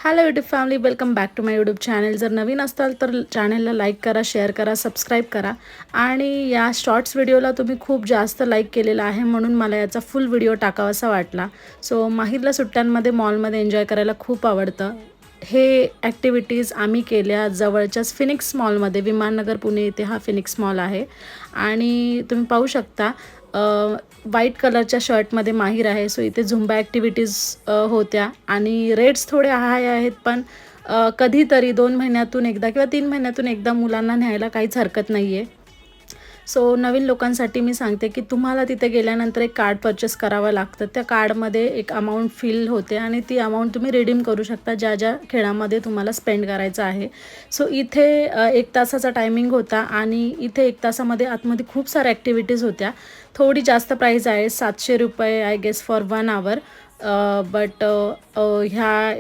Hello YouTube family, welcome back to my YouTube channel. जर नवीन असाल तर चॅनलला लाईक करा, शेअर करा, सबस्क्राईब करा. आणि या शॉर्ट्स व्हिडिओला तुम्ही खूप जास्त लाईक केलेला आहे, म्हणून मला याचा फुल व्हिडिओ टाकावासा वाटला. सो माहीरला सुट्ट्यांमध्ये मॉलमध्ये एन्जॉय करायला खूप आवडतं. हे ॲक्टिव्हिटीज आम्ही केल्या जवळच्याच फिनिक्स मॉलमध्ये. विमाननगर पुणे इथे हा फिनिक्स मॉल आहे. आणि तुम्ही पाहू शकता व्हाईट कलरच्या शर्टमध्ये माहीर आहे. सो इथे झुंबा ॲक्टिव्हिटीज होत्या आणि रेट्स थोडे हाय आहेत, पण कधीतरी 2 महिन्यातून एकदा किंवा 3 महिन्यातून एकदा मुलांना न्यायला काहीच हरकत नाही आहे. सो नवीन लोकांसाठी मी सांगते की तुम्हाला तिथे गेल्यानंतर एक कार्ड परचेस करावं लागतं. त्या कार्डमध्ये एक अमाऊंट फिल होते आणि ती अमाऊंट तुम्ही रिडीम करू शकता ज्या ज्या खेळामध्ये तुम्हाला स्पेंड करायचं आहे. सो इथे 1 तासाचा टायमिंग होता आणि इथे 1 तासामध्ये आतमध्ये खूप साऱ्या ॲक्टिव्हिटीज होत्या. थोडी जास्त प्राईज आहे, ₹700 I guess for 1 hour. But ह्या